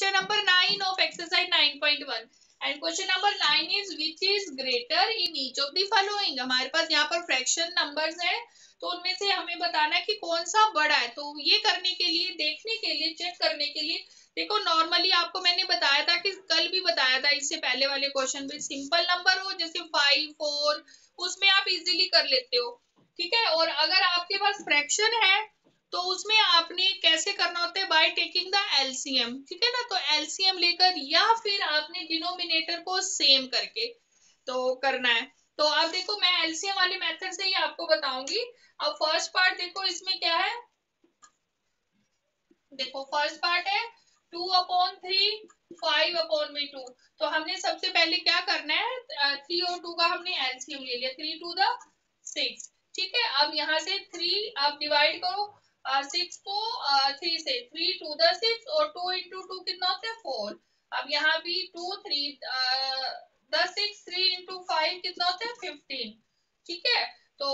Question number 9 of exercise 9.1 and question number 9 is which is greater in each of the following. हमारे पास यहाँ पर fraction numbers हैं, तो उनमें से हमें बताना है कि कौन सा बड़ा है। तो ये करने के लिए, देखने के लिए, चेक करने के लिए, देखो नॉर्मली आपको मैंने बताया था कि कल भी बताया था, इससे पहले वाले क्वेश्चन में सिंपल नंबर हो जैसे 5, 4, उसमें आप इजीली कर लेते हो, ठीक है। और अगर आपके पास फ्रैक्शन है तो उसमें आपने कैसे करना होता है, बाय टेकिंग द एलसीएम, ठीक है ना। तो एलसीएम लेकर या फिर आपने डिनोमिनेटर को सेम करके तो करना है। तो अब देखो मैं एलसीएम वाले मेथड से ही आपको बताऊंगी। अब फर्स्ट पार्ट देखो, इसमें क्या है, देखो फर्स्ट पार्ट है 2/3, 5/2। तो हमने सबसे पहले क्या करना है, 3 और 2 का हमने एलसीएम ले लिया, 3 to the 6, ठीक है। अब यहाँ से 3 आप डिवाइड करो 6 को 3 से, 3 to the 6 और 2 into 2 कितना होता है 4। अब यहाँ भी 2 3 the 6, 3 into 5 कितना होता है 15, ठीक है। तो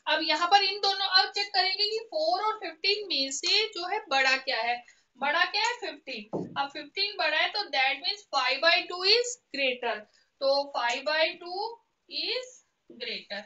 अब यहाँ पर इन दोनों, अब चेक करेंगे कि 4 और 15 में से जो है बड़ा क्या है। बड़ा क्या है 15। अब 15 बड़ा है तो दैट मीन्स 5/2 इज ग्रेटर। तो 5/2 इज ग्रेटर,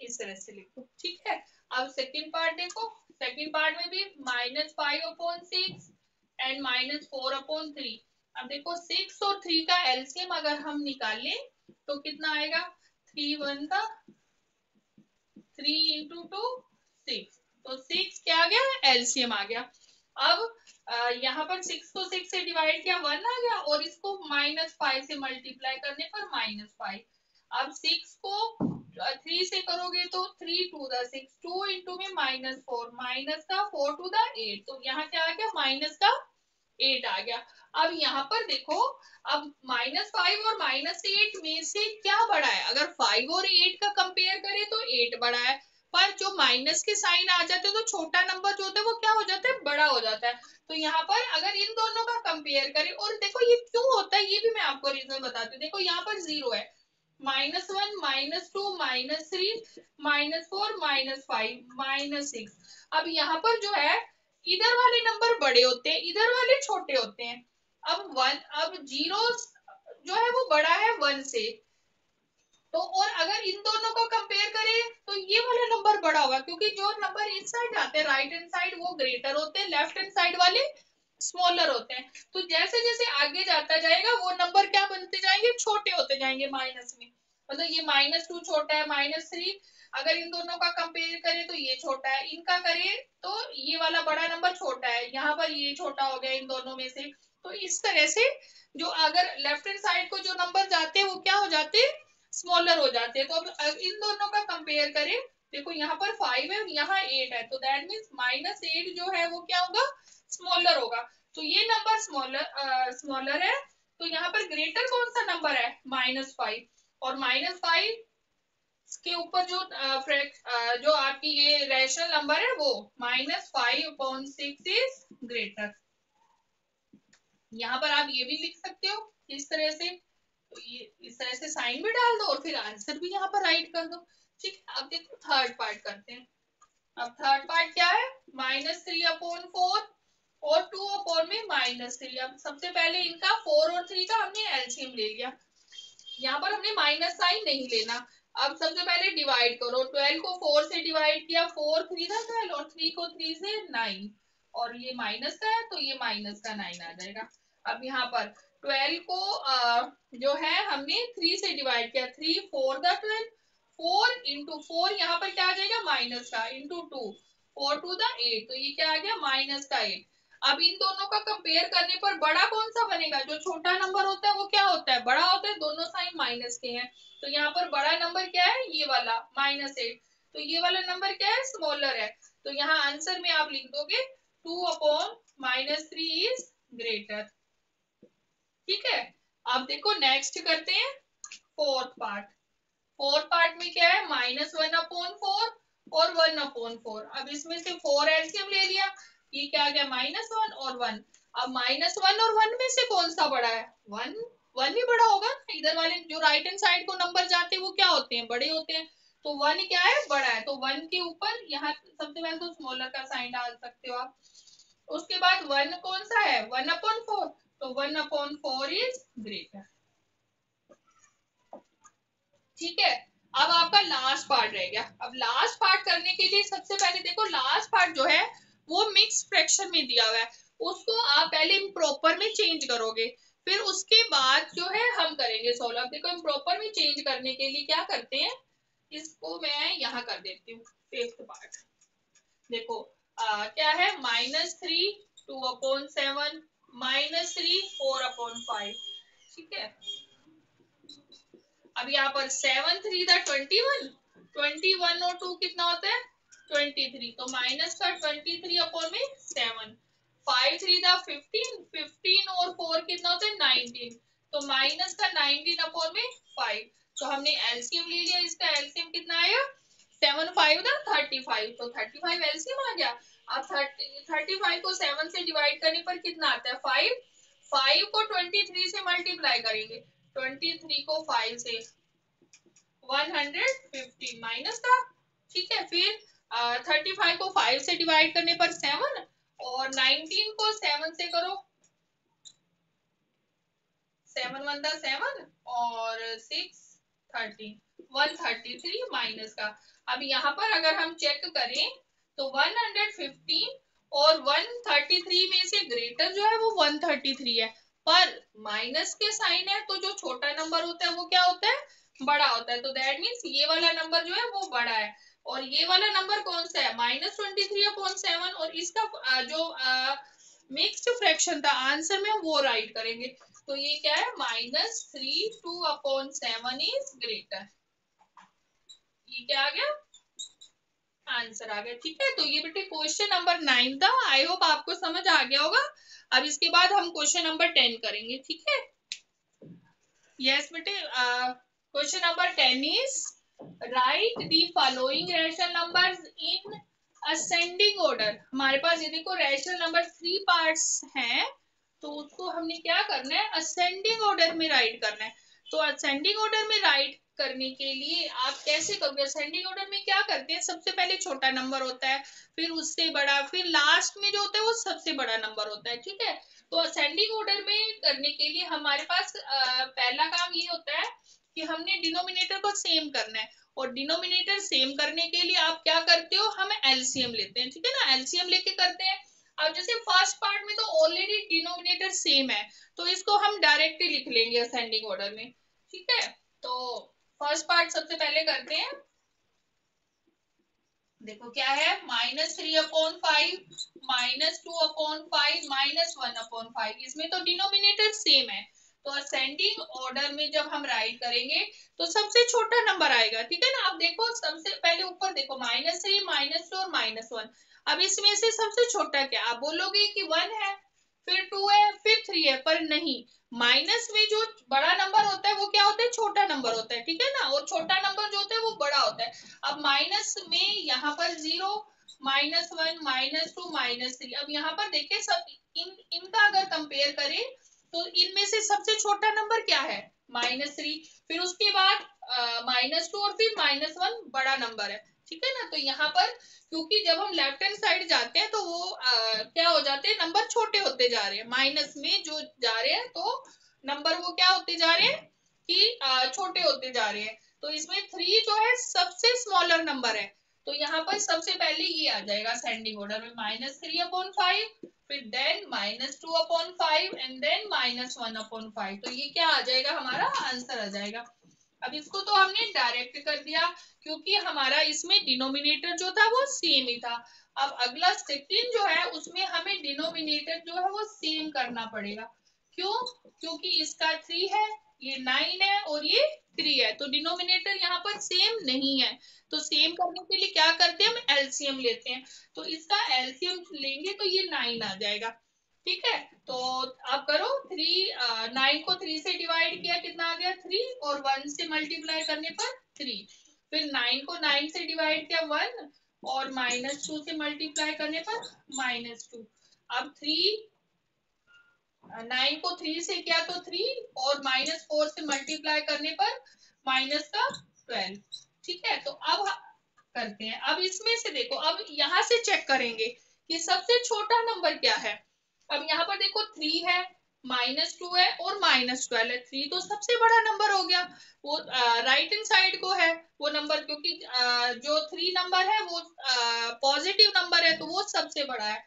इस तरह से लिखो, ठीक है। अब सेकंड पार्ट देखो, सेकंड पार्ट में भी -5/6 एंड -4/3। अब देखो 6 और 3 का एलसीएम अगर हम निकालें तो कितना आएगा, 3 1 का 3 into 2 6, तो 6 क्या आ गया, एलसीएम आ गया। अब यहाँ पर 6 को 6 से डिवाइड किया 1 आ गया, और इसको -5 से मल्टीप्लाई करने पर -5। अब 6 को 3 से करोगे तो 3 to the 6, 2 into में -4, माइनस का 4 to the 8, तो यहाँ क्या आ गया, माइनस का 8 आ गया। अब यहाँ पर देखो, अब -5 और -8 में से क्या बड़ा है। अगर 5 और 8 का कंपेयर करें तो 8 बड़ा है, पर जो माइनस के साइन आ जाते हैं तो छोटा नंबर जो होता है वो क्या हो जाता है, बड़ा हो जाता है। तो यहाँ पर अगर इन दोनों का कंपेयर करें, और देखो ये क्यों होता है ये भी मैं आपको रीजन बताती हूँ। देखो यहाँ पर 0 है, -1, -2, -3, -4, -5, -6। अब यहाँ पर जो है इधर वाले नंबर बड़े होते हैं, इधर वाले छोटे होते हैं। अब 0 जो है वो बड़ा है 1 से, तो और अगर इन दोनों को कंपेयर करें तो ये वाला नंबर बड़ा होगा, क्योंकि जो नंबर इस साइड जाते हैं राइट हैंड साइड वो ग्रेटर होते हैं, लेफ्ट हैंड साइड वाले स्मॉलर होते हैं। तो जैसे जैसे आगे जाता जाएगा वो नंबर क्या बनते जाएंगे, छोटे होते जाएंगे माइनस में। मतलब ये -2 छोटा है, -3, अगर इन दोनों का कंपेयर करें तो ये छोटा है, इनका करें तो ये वाला बड़ा नंबर छोटा है, यहाँ पर ये छोटा हो गया इन दोनों में से। तो इस तरह से जो अगर लेफ्ट हैंड साइड को जो नंबर जाते हैं वो क्या हो जाते हैं, स्मॉलर हो जाते हैं। तो अब इन दोनों का कंपेयर करें, देखो यहाँ पर 5 है, यहाँ 8 है, तो दैट मीन्स -8 जो है वो क्या होगा, स्मॉलर होगा। तो ये नंबर स्मॉलर है, तो यहाँ पर ग्रेटर कौन सा नंबर है, -5। और -5 के ऊपर जो जो आपकी ये रैशनल नंबर है वो -5/6 इज ग्रेटर। यहाँ पर आप ये भी लिख सकते हो इस तरह से, तो ये इस तरह से साइन भी डाल दो और फिर आंसर भी यहाँ पर राइट कर दो, ठीक है। अब देखो थर्ड पार्ट करते हैं। अब थर्ड पार्ट क्या है, -3/4 और 2 में -3। अब सबसे पहले इनका 4 और 3 का हमने एलसीएम ले लिया, यहाँ पर हमने माइनस साइन नहीं लेना। अब सबसे पहले डिवाइड करो, 12 को 4 से डिवाइड किया, 4 3 था 12 और 3 को 3 से 9, और ये माइनस का है तो ये माइनस का 9 आ जाएगा। अब यहाँ पर 12 को जो है हमने 3 से डिवाइड किया, 3 4 द 12, 4 into 4 यहाँ पर क्या आ जाएगा, माइनस का, into 2, 4 to the 8, तो ये क्या आ गया, माइनस का 8। अब इन दोनों का कंपेयर करने पर बड़ा कौन सा बनेगा, जो छोटा नंबर होता है वो क्या होता है, बड़ा होता है, दोनों साइन माइनस के हैं। तो यहाँ पर बड़ा नंबर क्या है, ये वाला -8, तो ये वाला नंबर क्या है, स्मॉलर है। तो यहाँ आंसर में आप लिख दोगे 2/-3 इज ग्रेटर, ठीक है। अब देखो नेक्स्ट करते हैं फोर्थ पार्ट। फोर्थ पार्ट में क्या है, -1/4 और 1/4। अब इसमें से 4 एलसीएम ले लिया, ये क्या आ गया, -1 और 1। अब -1 और 1 में से कौन सा बड़ा है, 1 ही बड़ा होगा। इधर वाले जो राइट हैंड साइड को नंबर जाते हैं वो क्या होते हैं, बड़े होते हैं। तो 1 क्या है, बड़ा है, तो 1 के ऊपर यहाँ सबसे पहले तो स्मॉलर का साइन डाल सकते हो आप। उसके बाद 1 कौन सा है, 1/4, तो 1/4 इज ग्रेटर। ठीक है, अब आपका लास्ट पार्ट रह गया। अब लास्ट पार्ट करने के लिए सबसे पहले देखो, लास्ट पार्ट जो है वो मिक्स फ्रैक्शन में दिया हुआ है, उसको आप पहले इम्प्रॉपर में चेंज करोगे, फिर उसके बाद जो है हम करेंगे सोल्व। अब देखो इम्प्रॉपर में चेंज करने के लिए क्या करते हैं, इसको मैं यहाँ कर देती हूँ, फिफ्थ पार्ट। देखो क्या है, -3 2/7 -3 4/5। ठीक है, अब यहाँ पर 7 3 था 21, 21 और 2 कितना होता है 23, तो माइनस का 23/7, 5 3 था 15, 15 और 4 कितना होता है 19, तो माइनस का 19/5। तो हमने एलसीएम ले लिया, इसका एलसीएम कितना आया, 7 5 था 35, तो 35 एलसीएम आ गया। अब 35 को 7 से डिवाइड करने पर कितना आता है 5, 5 को 23 से मल्टीप्लाई करेंगे, 23 को 5 से 150 माइनस का। ठीक है, फिर 35 को 5 से डिवाइड करने पर 7, और 19 को 7 से करो, 7 1 था 7 और 6 13, 133 माइनस का। अब यहाँ पर अगर हम चेक करें तो 115 और 133 में से ग्रेटर जो है वो 133 है, पर माइनस के साइन है, तो जो छोटा नंबर होता है वो क्या होता है, बड़ा होता है। तो दैट मीन्स ये वाला नंबर जो है वो बड़ा है, और ये वाला नंबर कौन सा है, -23/7, और इसका जो मिक्स्ड फ्रैक्शन था आंसर में वो राइट करेंगे। तो ये क्या है, -3 2/7 इज ग्रेटर। ये क्या आ गया, आंसर आ गया। ठीक है, तो ये बेटे क्वेश्चन नंबर 9 था, आई होप आपको समझ आ गया होगा। अब इसके बाद हम क्वेश्चन नंबर 10 करेंगे। ठीक है, यस बेटे, question number 10 is right the following rational numbers in ascending order. हमारे पास ये देखो रैशनल नंबर 3 पार्ट्स हैं, तो उसको हमने क्या करना है, असेंडिंग ऑर्डर में राइट करना है। तो असेंडिंग ऑर्डर में राइट करने के लिए आप कैसे करोगे, असेंडिंग ऑर्डर में क्या करते हैं, सबसे पहले छोटा नंबर होता है, फिर उससे बड़ा, फिर लास्ट में जो होता है वो सबसे बड़ा नंबर होता है। ठीक है, तो असेंडिंग ऑर्डर में करने के लिए हमारे पास पहला काम ये होता है कि हमने डिनोमिनेटर को सेम करना है, और डिनोमिनेटर सेम करने के लिए आप क्या करते हो, हम एलसीएम लेते हैं। ठीक है ना, एलसीएम लेके करते हैं। अब जैसे फर्स्ट पार्ट में तो ऑलरेडी डिनोमिनेटर सेम है, तो इसको हम डायरेक्टली लिख लेंगे असेंडिंग ऑर्डर में। ठीक है, तो फर्स्ट पार्ट सबसे पहले करते हैं। देखो क्या है, -3/5 -2/5 -1/5, इसमें तो डिनोमिनेटर सेम है, तो असेंडिंग ऑर्डर में जब हम राइट करेंगे तो सबसे छोटा नंबर आएगा। ठीक है ना, अब देखो सबसे पहले ऊपर देखो -3 -2 और -1। अब इसमें से सबसे छोटा क्या, आप बोलोगे कि 1 है, फिर 2 है, फिर 3 है, पर नहीं, माइनस में जो बड़ा नंबर होता है वो क्या होता है, छोटा नंबर होता है। ठीक है ना, और छोटा नंबर जो होता है वो बड़ा होता है। अब माइनस में यहाँ पर 0 -1 -2 -3, अब यहाँ पर देखिए सब इनका अगर कंपेयर करें तो इनमें से सबसे छोटा नंबर क्या है, -3, फिर उसके बाद -2 और फिर -1 बड़ा नंबर है। ठीक है ना, तो यहाँ पर क्योंकि जब हम लेफ्ट हैंड साइड जाते हैं तो वो क्या हो जाते हैं, नंबर छोटे होते जा रहे हैं, माइनस में जो जा रहे हैं तो नंबर वो क्या होते जा रहे हैं कि छोटे होते जा रहे हैं। तो इसमें 3 जो है सबसे स्मॉलर नंबर है, तो यहाँ पर सबसे पहले ये आ जाएगा असेंडिंग ऑर्डर में -3/5, फिर देन -2/5 एंड देन -1/5, तो ये क्या आ जाएगा, हमारा आंसर आ जाएगा। अब इसको तो हमने डायरेक्ट कर दिया क्योंकि हमारा इसमें डिनोमिनेटर जो था वो सेम ही था। अब अगला सेकंड जो है उसमें हमें डिनोमिनेटर जो है वो सेम करना पड़ेगा। क्यों, क्योंकि इसका 3 है, ये 9 है और ये 3 है, तो डिनोमिनेटर यहाँ पर सेम नहीं है। तो सेम करने के लिए क्या करते हैं, हम एलसीएम लेते हैं, तो इसका एलसीएम लेंगे तो ये 9 आ जाएगा। ठीक है, तो आप करो 9 को 3 से डिवाइड किया, कितना आ गया 3, और 1 से मल्टीप्लाई करने पर 3, फिर 9 को 9 से डिवाइड किया 1, और -2 से मल्टीप्लाई करने पर -2। अब 9 को 3 से किया तो 3, और -4 से मल्टीप्लाई करने पर माइनस का 12। ठीक है, तो अब करते हैं। अब इसमें से देखो, अब यहाँ से चेक करेंगे कि सबसे छोटा नंबर क्या है। अब यहाँ पर देखो 3 है, -2 है और -12 है। 3 तो सबसे बड़ा नंबर हो गया, वो राइट हैंड साइड को है वो नंबर, क्योंकि जो 3 नंबर है वो पॉजिटिव नंबर है, तो वो सबसे बड़ा है।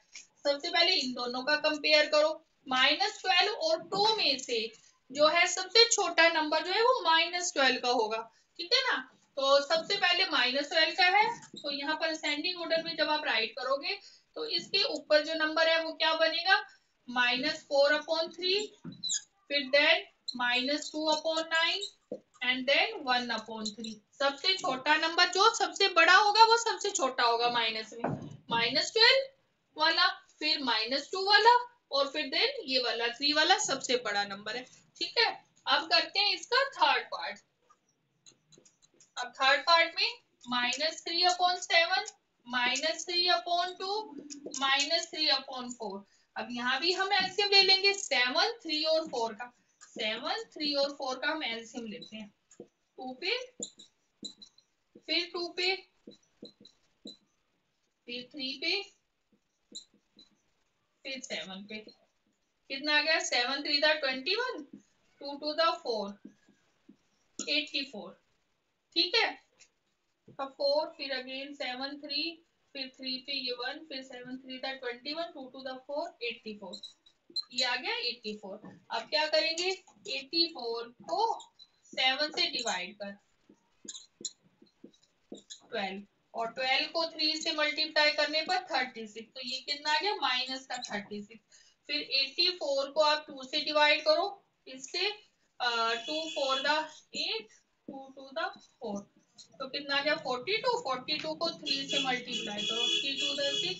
सबसे पहले इन दोनों का कंपेयर करो। -12 और 2 में से जो है सबसे छोटा नंबर जो है वो -12 का होगा, ठीक है ना। तो सबसे पहले -12 का है, तो यहाँ पर असेंडिंग ऑर्डर में जब आप राइट करोगे तो इसके ऊपर जो नंबर है वो क्या बनेगा, -4/3, फिर देन -2/9 एंड देन 1/3। सबसे छोटा नंबर जो सबसे बड़ा होगा वो सबसे छोटा होगा माइनस में, -12 वाला, फिर -2 वाला, और फिर देन ये वाला 3 वाला सबसे बड़ा नंबर है, ठीक है। अब करते हैं इसका थर्ड पार्ट। अब थर्ड पार्ट में -3/7, -3/2, -3/4। अब यहाँ भी हम एलसीएम ले लेंगे 7, 3 और 4 का। 7, 3 और 4 का हम एलसीएम लेते हैं। 2 पे, फिर 2 पे, फिर 3 पे, फिर 7 पे। कितना आ गया, 7 3 21, 2 2 4, 84, ठीक है। अब 4, फिर अगेन 7 3, फिर 3 पे ये 1, फिर 7 3 21, 2 2 4, 84, ये आ गया 84। अब क्या करेंगे, 84 को 7 से डिवाइड कर 12, और 12 को 3 से मल्टीप्लाई करने पर 36, तो ये कितना आ गया, माइनस का 36। फिर 84 को आप 2 से डिवाइड करो, इससे 2 4 8, 2 2 4, तो कितना आ गया 42। 42 को 3 से मल्टीप्लाई करो, 3 2 6,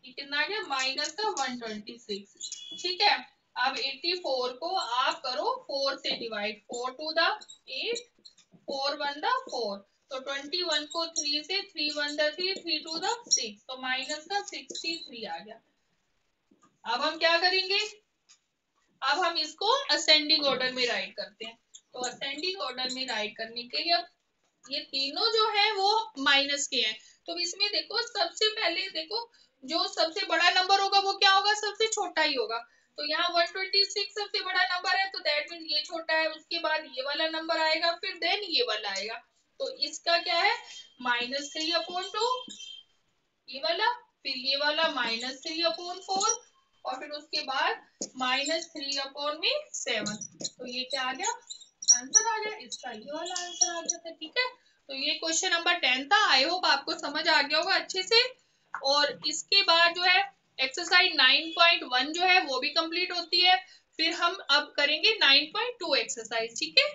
ये कितना आ गया, माइनस का 126, ठीक है। अब 84 को आप करो 4 से डिवाइड, 4 2 8, 4 1 4, तो 21 को 3 से, 3 1 3, 3 2 6, तो माइनस का 63 आ गया। अब हम क्या करेंगे, अब हम इसको असेंडिंग ऑर्डर में राइट करते हैं। तो असेंडिंग ऑर्डर में राइट करने के लिए अब ये तीनों जो है वो माइनस के हैं, तो इसमें देखो सबसे पहले देखो जो सबसे बड़ा नंबर होगा वो क्या होगा, सबसे छोटा ही होगा। तो यहाँ 126 सबसे बड़ा नंबर है, तो दैट मीन ये छोटा है, उसके बाद ये वाला नंबर आएगा, फिर देन ये वाला आएगा। तो इसका क्या है, -3/2, ये वाला, फिर ये वाला -3/4, और फिर उसके बाद -3/7। तो ये क्या आ गया, आंसर आ गया, इसका ये वाला आंसर आ गया था, ठीक है। तो ये क्वेश्चन नंबर 10 था। आई होप आपको समझ आ गया होगा अच्छे से। और इसके बाद जो है एक्सरसाइज 9.1 जो है वो भी कंप्लीट होती है। फिर हम अब करेंगे 9.2 एक्सरसाइज, ठीक है।